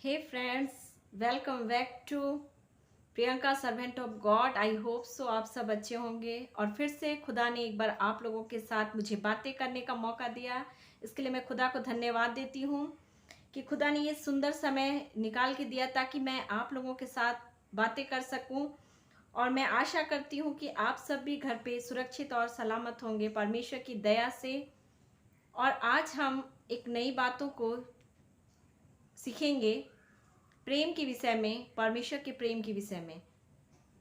Hey friends, welcome back to Priyanka servant of God. I hope so आप सब अच्छे होंगे। और फिर से खुदा ने एक बार आप लोगों के साथ मुझे बातें करने का मौका दिया। इसके लिए मैं खुदा को धन्यवाद देती हूँ कि खुदा ने ये सुंदर समय निकाल के दिया ताकि मैं आप लोगों के साथ बातें कर सकूँ। और मैं आशा करती हूँ कि आप सब भी घर पे सुरक्षित और सलामत होंगे परमेश्वर की दया से। और आज हम एक नई बातों को सीखेंगे प्रेम के विषय में, परमेश्वर के प्रेम के विषय में।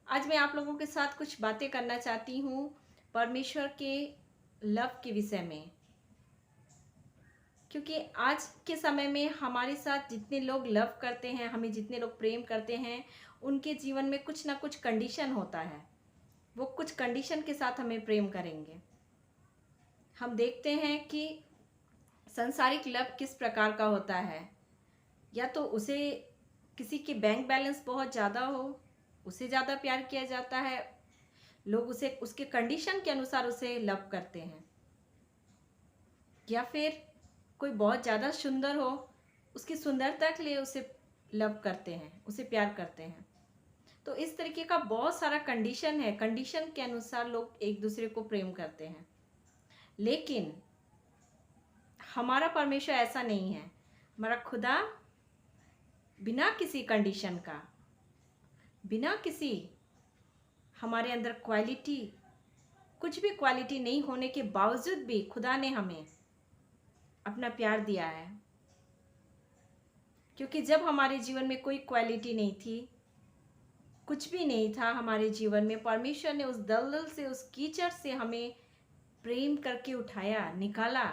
आज मैं आप लोगों के साथ कुछ बातें करना चाहती हूँ परमेश्वर के लव के विषय में, क्योंकि आज के समय में हमारे साथ जितने लोग लव करते हैं, हमें जितने लोग प्रेम करते हैं, उनके जीवन में कुछ ना कुछ कंडीशन होता है। वो कुछ कंडीशन के साथ हमें प्रेम करेंगे। हम देखते हैं कि संसारिक लव किस प्रकार का होता है। या तो उसे किसी के बैंक बैलेंस बहुत ज़्यादा हो, उसे ज़्यादा प्यार किया जाता है। लोग उसे उसके कंडीशन के अनुसार उसे लव करते हैं। या फिर कोई बहुत ज़्यादा सुंदर हो, उसकी सुंदरता के लिए उसे लव करते हैं, उसे प्यार करते हैं। तो इस तरीके का बहुत सारा कंडीशन है। कंडीशन के अनुसार लोग एक दूसरे को प्रेम करते हैं। लेकिन हमारा परमेश्वर ऐसा नहीं है। हमारा खुदा बिना किसी कंडीशन का, बिना किसी हमारे अंदर क्वालिटी, कुछ भी क्वालिटी नहीं होने के बावजूद भी खुदा ने हमें अपना प्यार दिया है। क्योंकि जब हमारे जीवन में कोई क्वालिटी नहीं थी, कुछ भी नहीं था हमारे जीवन में, परमेश्वर ने उस दलदल से, उस कीचड़ से हमें प्रेम करके उठाया, निकाला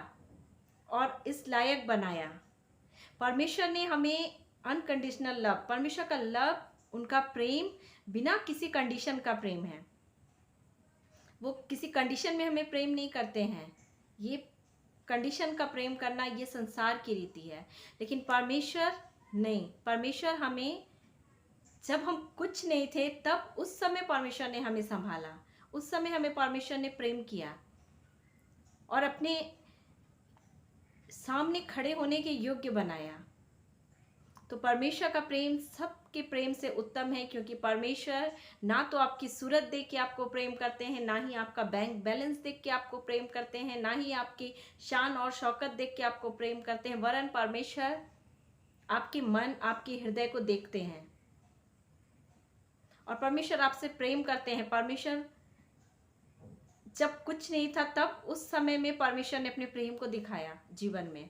और इस लायक बनाया। परमेश्वर ने हमें अनकंडीशनल लव, परमेश्वर का लव, उनका प्रेम बिना किसी कंडीशन का प्रेम है। वो किसी कंडीशन में हमें प्रेम नहीं करते हैं। ये कंडीशन का प्रेम करना ये संसार की रीति है। लेकिन परमेश्वर नहीं। परमेश्वर हमें, जब हम कुछ नहीं थे तब उस समय परमेश्वर ने हमें संभाला, उस समय हमें परमेश्वर ने प्रेम किया और अपने सामने खड़े होने के योग्य बनाया। तो परमेश्वर का प्रेम सबके प्रेम से उत्तम है, क्योंकि परमेश्वर ना तो आपकी सूरत देख के आपको प्रेम करते हैं, ना ही आपका बैंक बैलेंस देख के आपको प्रेम करते हैं, ना ही आपकी शान और शौकत देख के आपको प्रेम करते हैं, वरन परमेश्वर आपके मन, आपके हृदय को देखते हैं और परमेश्वर आपसे प्रेम करते हैं। परमेश्वर जब कुछ नहीं था तब उस समय में परमेश्वर ने अपने प्रेम को दिखाया जीवन में।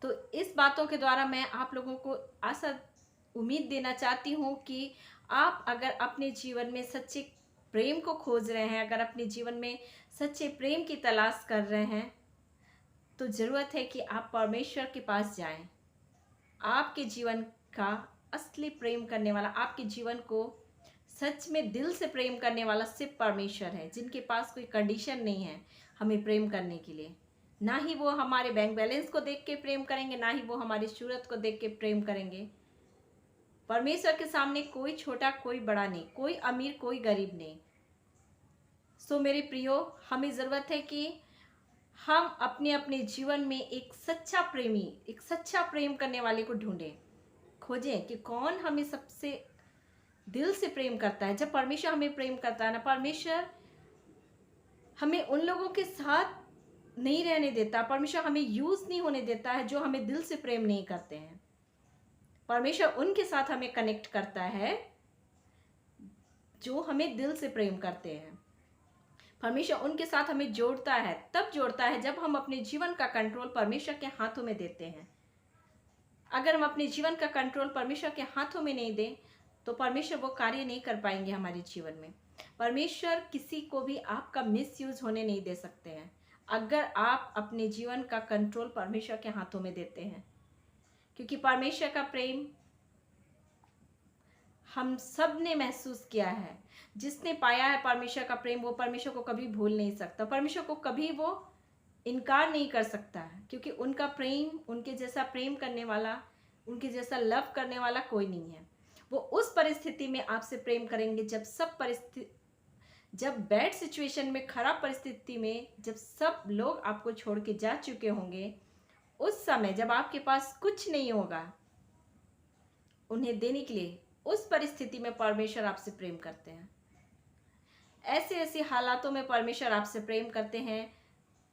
तो इस बातों के द्वारा मैं आप लोगों को आशा, उम्मीद देना चाहती हूँ कि आप अगर अपने जीवन में सच्चे प्रेम को खोज रहे हैं, अगर अपने जीवन में सच्चे प्रेम की तलाश कर रहे हैं, तो ज़रूरत है कि आप परमेश्वर के पास जाएं। आपके जीवन का असली प्रेम करने वाला, आपके जीवन को सच में दिल से प्रेम करने वाला सिर्फ परमेश्वर है, जिनके पास कोई कंडीशन नहीं है हमें प्रेम करने के लिए। ना ही वो हमारे बैंक बैलेंस को देख के प्रेम करेंगे, ना ही वो हमारी सूरत को देख के प्रेम करेंगे। परमेश्वर के सामने कोई छोटा, कोई बड़ा नहीं, कोई अमीर, कोई गरीब नहीं। सो मेरे प्रियो, हमें ज़रूरत है कि हम अपने अपने जीवन में एक सच्चा प्रेमी, एक सच्चा प्रेम करने वाले को ढूंढें, खोजें कि कौन हमें सबसे दिल से प्रेम करता है। जब परमेश्वर हमें प्रेम करता है ना, परमेश्वर हमें उन लोगों के साथ नहीं रहने देता, परमेश्वर हमें यूज नहीं होने देता है जो हमें दिल से प्रेम नहीं करते हैं। परमेश्वर उनके साथ हमें कनेक्ट करता है जो हमें दिल से प्रेम करते हैं। परमेश्वर उनके साथ हमें जोड़ता है, तब जोड़ता है जब हम अपने जीवन का कंट्रोल परमेश्वर के हाथों में देते हैं। अगर हम अपने जीवन का कंट्रोल परमेश्वर के हाथों में नहीं दें तो परमेश्वर वो कार्य नहीं कर पाएंगे हमारे जीवन में। परमेश्वर किसी को भी आपका मिसयूज होने नहीं दे सकते हैं अगर आप अपने जीवन का कंट्रोल परमेश्वर के हाथों में देते हैं। क्योंकि परमेश्वर का प्रेम हम सब ने महसूस किया है। जिसने पाया है परमेश्वर का प्रेम, वो परमेश्वर को कभी भूल नहीं सकता, परमेश्वर को कभी वो इनकार नहीं कर सकता है। क्योंकि उनका प्रेम, उनके जैसा प्रेम करने वाला, उनके जैसा लव करने वाला कोई नहीं है। वो उस परिस्थिति में आपसे प्रेम करेंगे जब बैड सिचुएशन में, खराब परिस्थिति में, जब सब लोग आपको छोड़ के जा चुके होंगे, उस समय जब आपके पास कुछ नहीं होगा, उन्हें देने के लिए उस परिस्थिति में परमेश्वर आपसे प्रेम करते हैं। ऐसे ऐसे हालातों में परमेश्वर आपसे प्रेम करते हैं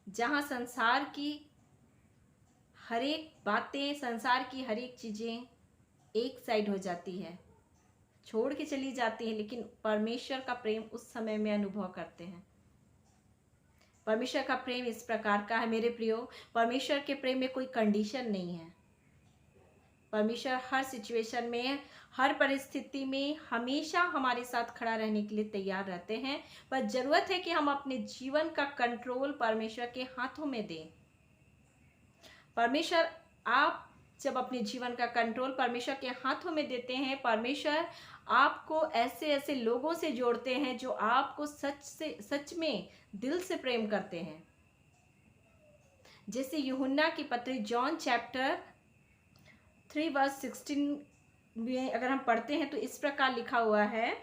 जहां संसार की हर एक बातें, संसार की हर एक चीज़ें एक साइड हो जाती है, छोड़ के चली जाती है, लेकिन परमेश्वर का प्रेम उस समय में अनुभव करते हैं। परमेश्वर का प्रेम इस प्रकार का है मेरे प्रियो, परमेश्वर के प्रेम में कोई कंडीशन नहीं है। परमेश्वर हर सिचुएशन में, हर परिस्थिति में हमेशा हमारे साथ खड़ा रहने के लिए तैयार रहते हैं। पर जरूरत है कि हम अपने जीवन का कंट्रोल परमेश्वर के हाथों में दें। परमेश्वर, आप जब अपने जीवन का कंट्रोल परमेश्वर के हाथों में देते हैं, परमेश्वर आपको ऐसे ऐसे लोगों से जोड़ते हैं जो आपको सच में दिल से प्रेम करते हैं। जैसे यूहन्ना की पत्री जॉन चैप्टर 3 वर्स 16 में अगर हम पढ़ते हैं तो इस प्रकार लिखा हुआ है,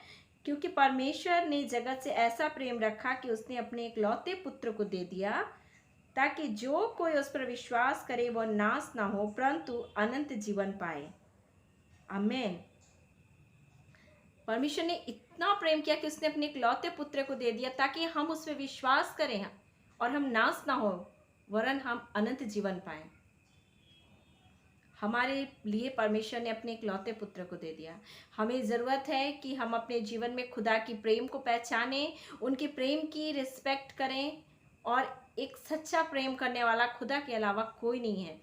क्योंकि परमेश्वर ने जगत से ऐसा प्रेम रखा कि उसने अपने इकलौते पुत्र को दे दिया, ताकि जो कोई उस पर विश्वास करे वह नाश ना हो परंतु अनंत जीवन पाए। आमीन। परमेश्वर ने इतना प्रेम किया कि उसने अपने इकलौते पुत्र को दे दिया ताकि हम उस पर विश्वास करें और हम नाश ना हो वरन हम अनंत जीवन पाए। हमारे लिए परमेश्वर ने अपने इकलौते पुत्र को दे दिया। हमें ज़रूरत है कि हम अपने जीवन में खुदा की प्रेम को पहचानें, उनके प्रेम की रिस्पेक्ट करें, और एक सच्चा प्रेम करने वाला खुदा के अलावा कोई नहीं है।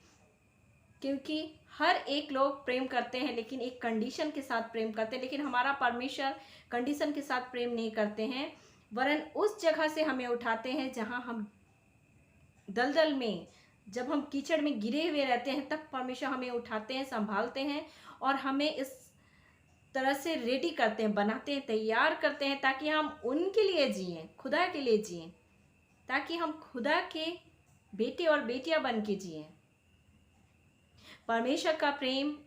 क्योंकि हर एक लोग प्रेम करते हैं लेकिन एक कंडीशन के साथ प्रेम करते हैं, लेकिन हमारा परमेश्वर कंडीशन के साथ प्रेम नहीं करते हैं, वरन उस जगह से हमें उठाते हैं जहां हम दलदल में, जब हम कीचड़ में गिरे हुए रहते हैं, तब परमेश्वर हमें उठाते हैं, संभालते हैं और हमें इस तरह से रेडी करते हैं, बनाते हैं, तैयार करते हैं ताकि हम उनके लिए जिएं, खुदा के लिए जिएं, ताकि हम खुदा के बेटे और बेटियां बन के जिएं। परमेश्वर का प्रेम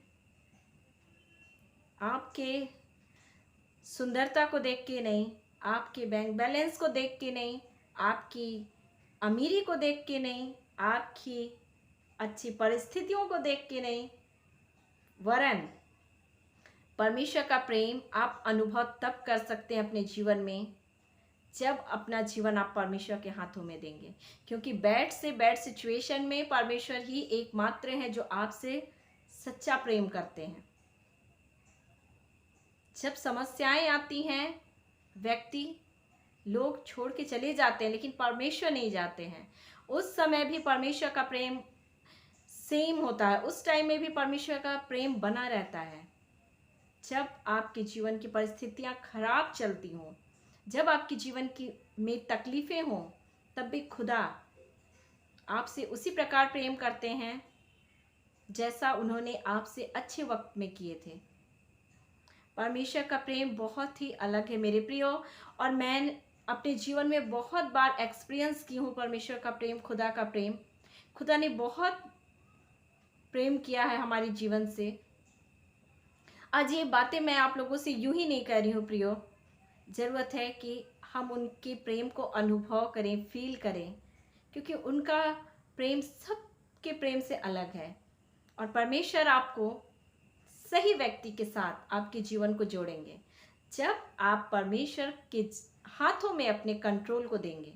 आपके सुंदरता को देख के नहीं, आपके बैंक बैलेंस को देख के नहीं, आपकी अमीरी को देख के नहीं, आपकी अच्छी परिस्थितियों को देख के नहीं, वरन परमेश्वर का प्रेम आप अनुभव तब कर सकते हैं अपने जीवन में जब अपना जीवन आप परमेश्वर के हाथों में देंगे। क्योंकि बैड से बैड सिचुएशन में परमेश्वर ही एकमात्र हैं जो आपसे सच्चा प्रेम करते हैं। जब समस्याएं आती हैं, व्यक्ति लोग छोड़ के चले जाते हैं लेकिन परमेश्वर नहीं जाते हैं। उस समय भी परमेश्वर का प्रेम सेम होता है, उस टाइम में भी परमेश्वर का प्रेम बना रहता है। जब आपके जीवन की परिस्थितियां खराब चलती हों, जब आपके जीवन की में तकलीफ़ें हों, तब भी खुदा आपसे उसी प्रकार प्रेम करते हैं जैसा उन्होंने आपसे अच्छे वक्त में किए थे। परमेश्वर का प्रेम बहुत ही अलग है मेरे प्रियो, और मैं अपने जीवन में बहुत बार एक्सपीरियंस की हूँ परमेश्वर का प्रेम, खुदा का प्रेम। खुदा ने बहुत प्रेम किया है हमारे जीवन से। आज ये बातें मैं आप लोगों से यूं ही नहीं कह रही हूँ प्रियो, ज़रूरत है कि हम उनके प्रेम को अनुभव करें, फील करें, क्योंकि उनका प्रेम सबके प्रेम से अलग है। और परमेश्वर आपको सही व्यक्ति के साथ आपके जीवन को जोड़ेंगे जब आप परमेश्वर के हाथों में अपने कंट्रोल को देंगे।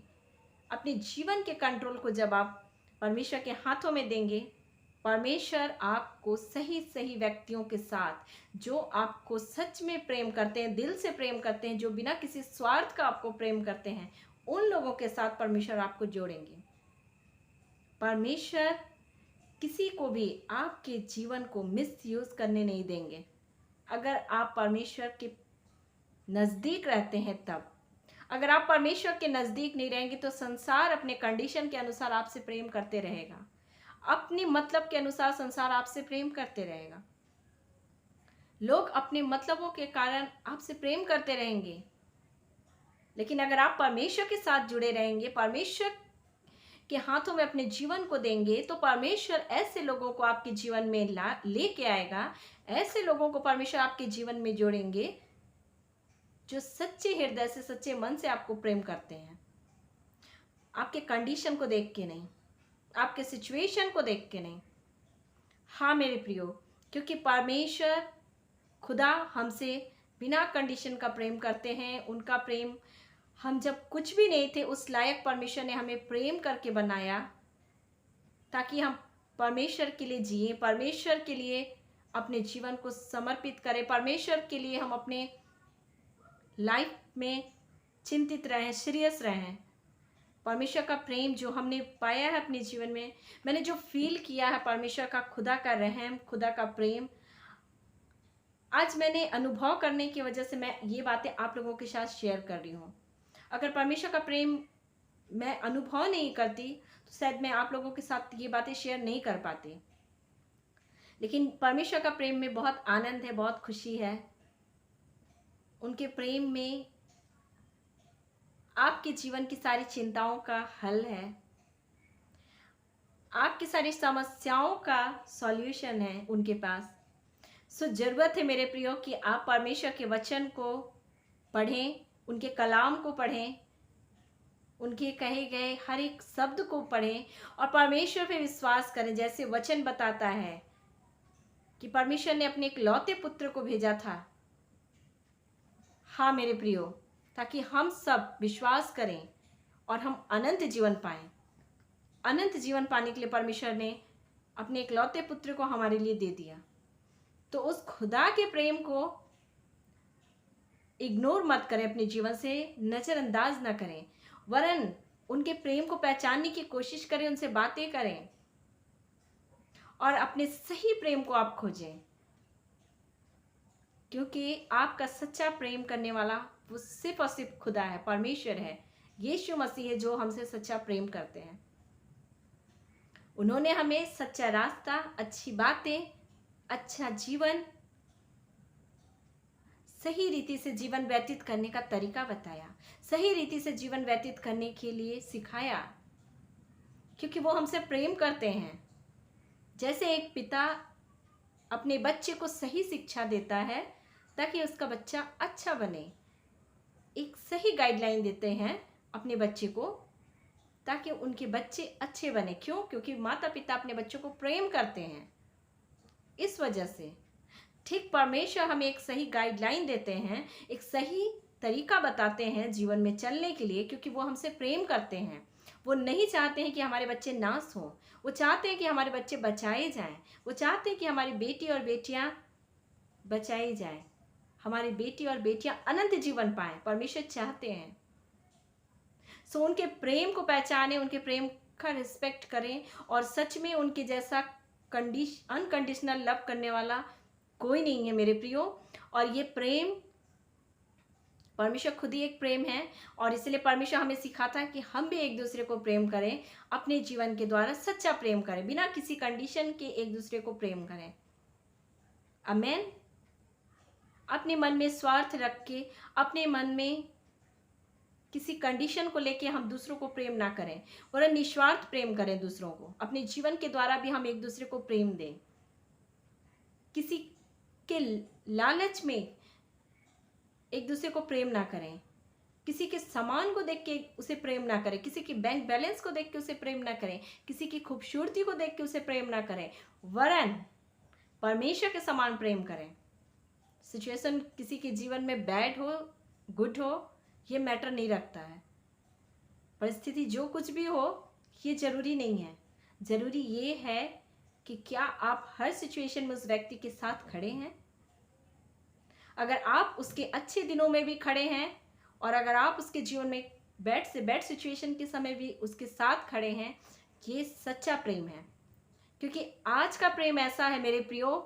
अपने जीवन के कंट्रोल को जब आप परमेश्वर के हाथों में देंगे, परमेश्वर आपको सही सही व्यक्तियों के साथ, जो आपको सच में प्रेम करते हैं, दिल से प्रेम करते हैं, जो बिना किसी स्वार्थ का आपको प्रेम करते हैं, उन लोगों के साथ परमेश्वर आपको जोड़ेंगे। परमेश्वर किसी को भी आपके जीवन को मिसयूज करने नहीं देंगे। अगर आप परमेश्वर के नज़दीक रहते हैं तब। अगर आप परमेश्वर के नज़दीक नहीं रहेंगे तो संसार अपने कंडीशन के अनुसार आपसे प्रेम करते रहेगा, अपने मतलब के अनुसार संसार आपसे प्रेम करते रहेगा। लोग अपने मतलबों के कारण आपसे प्रेम करते रहेंगे, लेकिन अगर आप परमेश्वर के साथ जुड़े रहेंगे, परमेश्वर के हाथों में अपने जीवन को देंगे, तो परमेश्वर ऐसे लोगों को आपके जीवन में लेके आएगा, ऐसे लोगों को परमेश्वर आपके जीवन में जोड़ेंगे जो सच्चे हृदय से, सच्चे मन से आपको प्रेम करते हैं। आपके कंडीशन को देख के नहीं, आपके सिचुएशन को देख के नहीं, हाँ मेरे प्रियो, क्योंकि परमेश्वर खुदा हमसे बिना कंडीशन का प्रेम करते हैं। उनका प्रेम, हम जब कुछ भी नहीं थे उस लायक परमेश्वर ने हमें प्रेम करके बनाया ताकि हम परमेश्वर के लिए जिए, परमेश्वर के लिए अपने जीवन को समर्पित करें, परमेश्वर के लिए हम अपने लाइफ में चिंतित रहें, सीरियस रहें। परमेश्वर का प्रेम जो हमने पाया है अपने जीवन में, मैंने जो फील किया है परमेश्वर का, खुदा का रहम, खुदा का प्रेम, आज मैंने अनुभव करने की वजह से मैं ये बातें आप लोगों के साथ शेयर कर रही हूँ। अगर परमेश्वर का प्रेम मैं अनुभव नहीं करती तो शायद मैं आप लोगों के साथ ये बातें शेयर नहीं कर पाती। लेकिन परमेश्वर का प्रेम में बहुत आनंद है, बहुत खुशी है। उनके प्रेम में आपके जीवन की सारी चिंताओं का हल है, आपकी सारी समस्याओं का सॉल्यूशन है उनके पास। सो जरूरत है मेरे प्रियो कि आप परमेश्वर के वचन को पढ़ें, उनके कलाम को पढ़ें, उनके कहे गए हर एक शब्द को पढ़ें और परमेश्वर पे विश्वास करें। जैसे वचन बताता है कि परमेश्वर ने अपने एक लौते पुत्र को भेजा था, हाँ मेरे प्रियो, ताकि हम सब विश्वास करें और हम अनंत जीवन पाएं। अनंत जीवन पाने के लिए परमेश्वर ने अपने एक लौते पुत्र को हमारे लिए दे दिया। तो उस खुदा के प्रेम को इग्नोर मत करें, अपने जीवन से नज़रअंदाज ना करें, वरन उनके प्रेम को पहचानने की कोशिश करें, उनसे बातें करें और अपने सही प्रेम को आप खोजें। क्योंकि आपका सच्चा प्रेम करने वाला वो सिर्फ और सिर्फ खुदा है, परमेश्वर है, यीशु मसीह है जो हमसे सच्चा प्रेम करते हैं। उन्होंने हमें सच्चा रास्ता, अच्छी बातें, अच्छा जीवन, सही रीति से जीवन व्यतीत करने का तरीका बताया, सही रीति से जीवन व्यतीत करने के लिए सिखाया, क्योंकि वो हमसे प्रेम करते हैं। जैसे एक पिता अपने बच्चे को सही शिक्षा देता है ताकि उसका बच्चा अच्छा बने, एक सही गाइडलाइन देते हैं अपने बच्चे को ताकि उनके बच्चे अच्छे बने। क्यों? क्योंकि माता पिता अपने बच्चों को प्रेम करते हैं। इस वजह से ठीक परमेश्वर हमें एक सही गाइडलाइन देते हैं, एक सही तरीका बताते हैं जीवन में चलने के लिए, क्योंकि वो हमसे प्रेम करते हैं। वो नहीं चाहते हैं कि हमारे बच्चे नाश हों, वो चाहते हैं कि हमारे बच्चे बचाए जाएं, वो चाहते हैं कि हमारी बेटी और बेटियां बचाई जाएं, हमारी बेटी और बेटियां अनंत जीवन पाएं। परमेश्वर चाहते हैं। सो उनके प्रेम को पहचानें, उनके प्रेम का रिस्पेक्ट करें और सच में उनके जैसा अनकंडीशनल लव करने वाला कोई नहीं है मेरे प्रियो। और ये प्रेम, परमेश्वर खुद ही एक प्रेम है और इसलिए परमेश्वर हमें सिखाता है कि हम भी एक दूसरे को प्रेम करें, अपने जीवन के द्वारा सच्चा प्रेम करें, बिना किसी कंडीशन के एक दूसरे को प्रेम करें। आमीन। अपने मन में स्वार्थ रख के, अपने मन में किसी कंडीशन को लेके हम दूसरों को प्रेम ना करें, वरन निस्वार्थ प्रेम करें दूसरों को। अपने जीवन के द्वारा भी हम एक दूसरे को प्रेम दें। किसी के लालच में एक दूसरे को प्रेम ना करें, किसी के सामान को देख के उसे प्रेम ना करें, किसी के बैंक बैलेंस को देख के उसे प्रेम ना करें, किसी की खूबसूरती को देख के उसे प्रेम ना करें, वरन परमेश्वर के समान प्रेम करें। सिचुएशन किसी के जीवन में बैड हो, गुड हो, ये मैटर नहीं रखता है। परिस्थिति जो कुछ भी हो, ये जरूरी नहीं है। जरूरी ये है कि क्या आप हर सिचुएशन में उस व्यक्ति के साथ खड़े हैं। अगर आप उसके अच्छे दिनों में भी खड़े हैं और अगर आप उसके जीवन में बैड से बैड सिचुएशन के समय भी उसके साथ खड़े हैं, ये सच्चा प्रेम है। क्योंकि आज का प्रेम ऐसा है मेरे प्रियो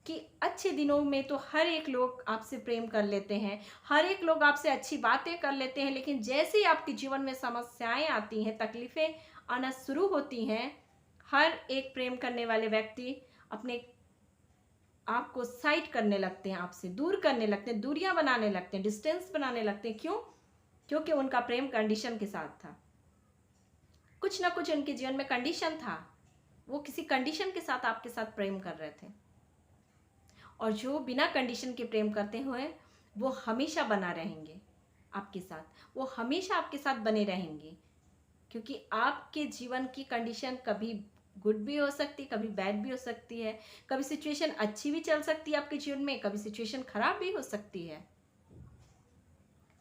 कि अच्छे दिनों में तो हर एक लोग आपसे प्रेम कर लेते हैं, हर एक लोग आपसे अच्छी बातें कर लेते हैं, लेकिन जैसे ही आपके जीवन में समस्याएं आती हैं, तकलीफ़ें आना शुरू होती हैं, हर एक प्रेम करने वाले व्यक्ति अपने आप को साइड करने लगते हैं, आपसे दूर करने लगते हैं, दूरियां बनाने लगते हैं, डिस्टेंस बनाने लगते हैं। क्यों? क्योंकि उनका प्रेम कंडीशन के साथ था। कुछ ना कुछ उनके जीवन में कंडीशन था, वो किसी कंडीशन के साथ आपके साथ प्रेम कर रहे थे। और जो बिना कंडीशन के प्रेम करते हुए, वो हमेशा बना रहेंगे आपके साथ, वो हमेशा आपके साथ बने रहेंगे, क्योंकि आपके जीवन की कंडीशन कभी गुड भी हो सकती है, कभी बैड भी हो सकती है, कभी सिचुएशन अच्छी भी चल सकती है आपके जीवन में, कभी सिचुएशन खराब भी हो सकती है।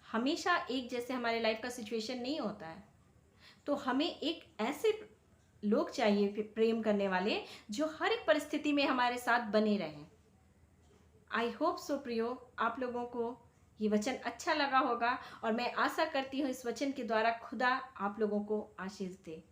हमेशा एक जैसे हमारे लाइफ का सिचुएशन नहीं होता है। तो हमें एक ऐसे लोग चाहिए प्रेम करने वाले जो हर एक परिस्थिति में हमारे साथ बने रहें। आई होप सो प्रियो, आप लोगों को ये वचन अच्छा लगा होगा और मैं आशा करती हूँ इस वचन के द्वारा खुदा आप लोगों को आशीष दे।